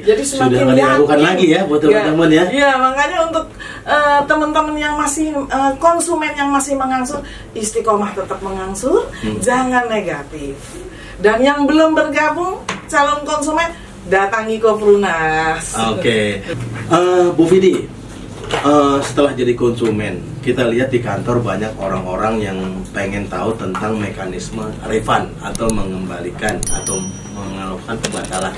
Jadi sudah nggak diragukan lagi ya buat teman-teman ya. Iya, makanya untuk teman-teman yang masih konsumen yang masih mengangsur, istiqomah tetap mengangsur, jangan negatif. Dan yang belum bergabung calon konsumen, datangi Koprunas. Oke. Bu Vidi, setelah jadi konsumen, kita lihat di kantor banyak orang-orang yang pengen tahu tentang mekanisme refund atau mengembalikan atau melakukan pembatalan.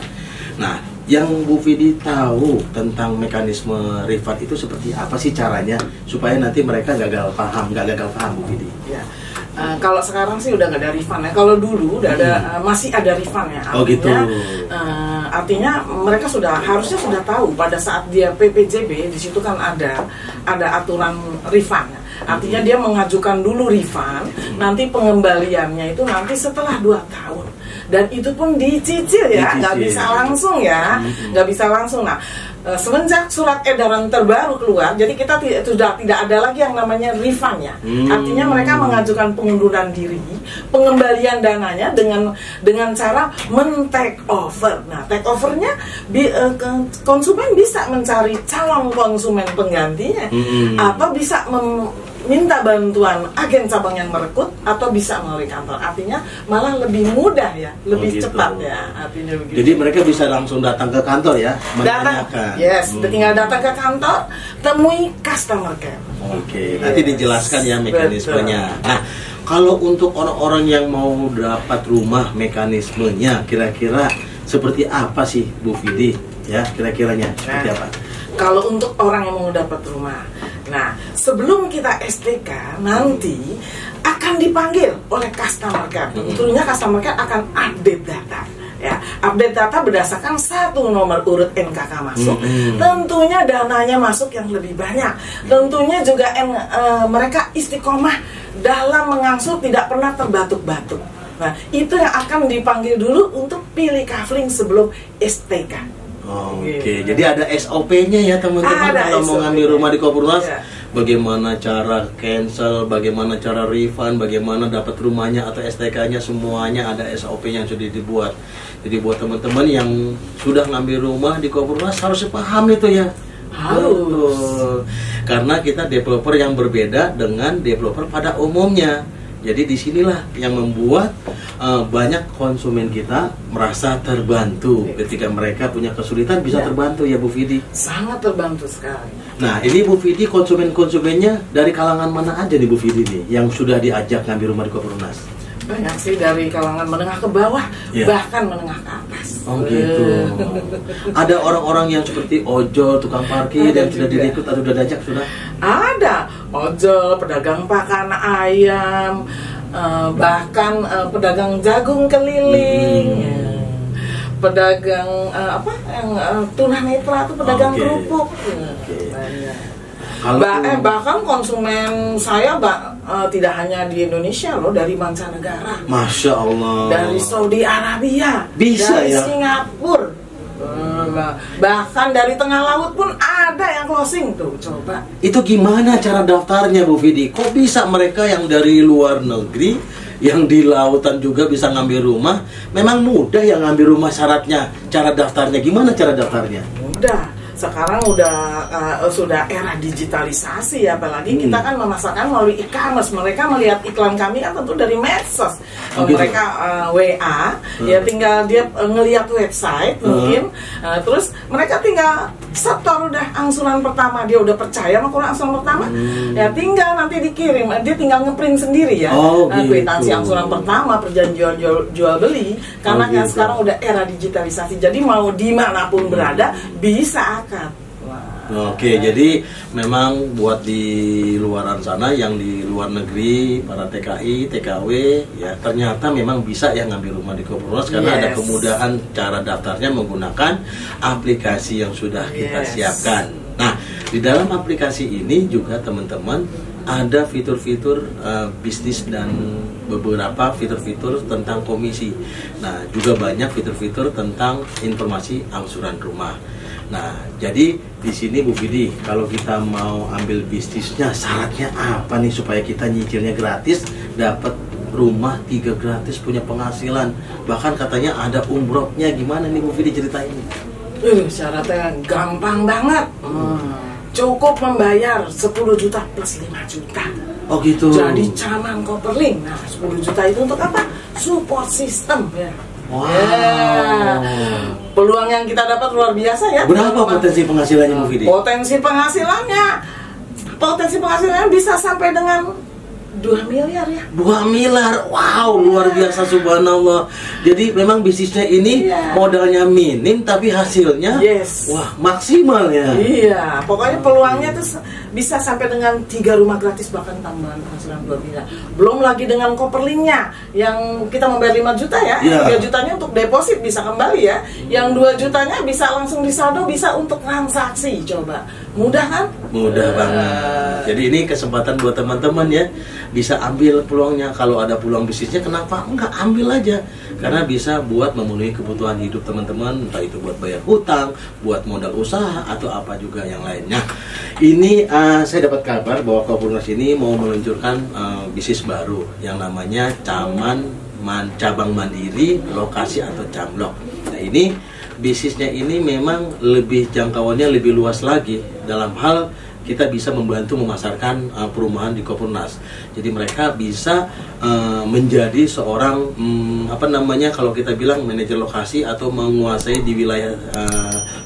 Nah, yang Bu Vidi tahu tentang mekanisme refund itu seperti apa sih caranya supaya nanti mereka nggak gagal paham Bu Vidi? Ya. Kalau sekarang sih udah nggak ada refund ya. Kalau dulu udah ada, masih ada refund ya. Artinya, oh gitu. Artinya mereka harusnya sudah tahu pada saat dia PPJB, di situ kan ada aturan refund. Artinya dia mengajukan dulu refund, nanti pengembaliannya itu nanti setelah 2 tahun. Dan itu pun dicicil ya, nggak bisa langsung ya, nggak bisa langsung. Nah, semenjak surat edaran terbaru keluar, jadi kita sudah tidak ada lagi yang namanya refund ya. Artinya mereka mengajukan pengunduran diri, pengembalian dananya dengan cara men-take over. Nah, take overnya konsumen bisa mencari calon konsumen penggantinya, atau bisa minta bantuan agen cabang yang merekrut, atau bisa melalui kantor. Artinya malah lebih mudah ya, lebih cepat ya. Artinya begitu. Jadi mereka bisa langsung datang ke kantor ya, menanyakan. Yes, tinggal datang ke kantor, temui customer care. Oke, nanti dijelaskan ya mekanismenya. Nah, kalau untuk orang-orang yang mau dapat rumah, mekanismenya kira-kira seperti apa sih Bu Vidi? Ya, kira-kiranya seperti apa? Kalau untuk orang yang mau dapat rumah, nah sebelum kita STK nanti akan dipanggil oleh customer care. Tentunya customer care akan update data. Ya, update data berdasarkan 1 nomor urut NKK masuk. Tentunya dananya masuk yang lebih banyak. Tentunya juga mereka istiqomah dalam mengangsur, tidak pernah terbatuk-batuk. Nah, itu yang akan dipanggil dulu untuk pilih kafling sebelum STK. Oke, jadi ada SOP-nya ya teman-teman kalau mau ngambil rumah di Koprunas. Bagaimana cara cancel, bagaimana cara refund, bagaimana dapat rumahnya atau STK-nya, semuanya ada SOP yang sudah dibuat. Jadi buat teman-teman yang sudah ngambil rumah di Koprunas harus paham itu ya. Harus. Karena kita developer yang berbeda dengan developer pada umumnya. Jadi disinilah yang membuat banyak konsumen kita merasa terbantu ketika mereka punya kesulitan bisa terbantu ya Bu Vidi. Sangat terbantu sekali. Nah ini Bu Vidi konsumennya dari kalangan mana aja nih Bu Vidi nih yang sudah diajak ngambil rumah di Koprunas? Banyak sih, dari kalangan menengah ke bawah, bahkan menengah ke atas. Oh gitu. Ada orang-orang yang seperti ojol, tukang parkir yang sudah direkrut atau sudah diajak sudah? Ada ojol, pedagang pakan ayam, bahkan pedagang jagung keliling, pedagang tunanetra itu pedagang kerupuk. Bahkan konsumen saya tidak hanya di Indonesia loh, dari mancanegara. Masya Allah. Dari Saudi Arabia, bisa dari ya? Singapura, bahkan dari tengah laut pun ada yang closing tuh. Coba. Itu gimana cara daftarnya Bu Vidi? Kok bisa mereka yang dari luar negeri, yang di lautan juga bisa ngambil rumah? Memang mudah yang ngambil rumah, syaratnya, cara daftarnya gimana cara daftarnya? Mudah. Sekarang sudah era digitalisasi ya, apalagi kita kan memasarkan melalui e-commerce. Mereka melihat iklan kami kan tentu dari medsos. Mereka WA, ya tinggal dia ngelihat website mungkin, terus mereka tinggal setor udah angsuran pertama, dia udah percaya sama angsuran pertama, ya tinggal nanti dikirim, dia tinggal ngeprint sendiri ya, kwitansi angsuran pertama, perjanjian jual beli, karena kan sekarang udah era digitalisasi, jadi mau dimanapun berada bisa akad. Oke, jadi memang buat di luaran sana, yang di luar negeri, para TKI, TKW, ya ternyata memang bisa ya ngambil rumah di Koprunas karena ada kemudahan cara daftarnya menggunakan aplikasi yang sudah kita siapkan. Nah, di dalam aplikasi ini juga teman-teman ada fitur-fitur bisnis dan beberapa fitur-fitur tentang komisi. Nah, juga banyak fitur-fitur tentang informasi angsuran rumah. Nah, jadi di sini Bu Vidi, kalau kita mau ambil bisnisnya, syaratnya apa nih supaya kita nyicilnya gratis, dapat rumah 3 gratis, punya penghasilan, bahkan katanya ada umrohnya, gimana nih Bu Vidi ceritain? Syaratnya gampang banget. Cukup membayar 10 juta plus 5 juta. Oh gitu. Jadi Caman Copperlink. Nah, 10 juta itu untuk apa? Support system ya. Wow. Peluang yang kita dapat luar biasa ya. Berapa potensi penghasilannya Bu Vidi? Potensi penghasilannya bisa sampai dengan 2 miliar ya. 2 miliar, wow, luar biasa, subhanallah. Jadi memang bisnisnya ini modalnya minim tapi hasilnya wah maksimal ya. Iya, pokoknya peluangnya tuh bisa sampai dengan 3 rumah gratis bahkan tambahan penghasilan 2 miliar. Belum lagi dengan Copperlink-nya yang kita membayar 5 juta ya, 3 jutanya untuk deposit bisa kembali ya. Yang 2 jutanya bisa langsung disaldo, bisa untuk transaksi. Coba, mudah kan? Mudah banget. Jadi ini kesempatan buat teman-teman ya, bisa ambil peluangnya. Kalau ada peluang bisnisnya, kenapa enggak ambil aja? Karena bisa buat memenuhi kebutuhan hidup teman-teman, entah itu buat bayar hutang, buat modal usaha, atau apa juga yang lainnya. Ini saya dapat kabar bahwa Kopurnus ini mau meluncurkan bisnis baru yang namanya Caman Cabang Mandiri Lokasi atau Camlok. Nah ini bisnisnya ini memang lebih jangkauannya lebih luas lagi dalam hal kita bisa membantu memasarkan perumahan di Kopurnus. Jadi mereka bisa menjadi seorang kalau kita bilang manajer lokasi atau menguasai di wilayah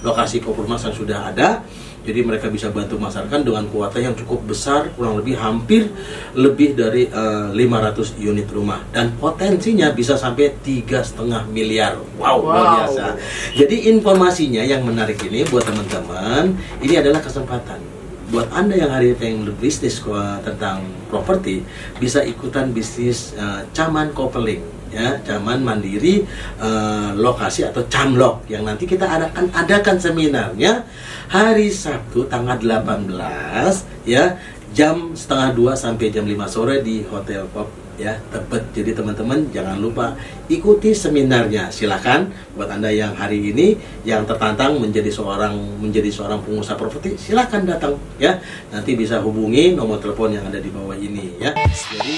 lokasi Kopurnus yang sudah ada. Jadi mereka bisa bantu memasarkan dengan kuota yang cukup besar, kurang lebih hampir lebih dari 500 unit rumah, dan potensinya bisa sampai 3,5 miliar. Wow, luar biasa. Jadi informasinya yang menarik ini buat teman-teman, ini adalah kesempatan buat Anda yang hari ini pengen berbisnis tentang properti, bisa ikutan bisnis Caman Copperlink ya, Caman Mandiri Lokasi atau Camlok, yang nanti kita adakan seminarnya hari Sabtu tanggal 18 ya, jam 1:30 sampai jam 5 sore di Hotel Pop ya, Tebet. Jadi teman-teman jangan lupa ikuti seminarnya. Silakan buat Anda yang hari ini yang tertantang menjadi seorang pengusaha properti, silakan datang ya. Nanti bisa hubungi nomor telepon yang ada di bawah ini ya. Jadi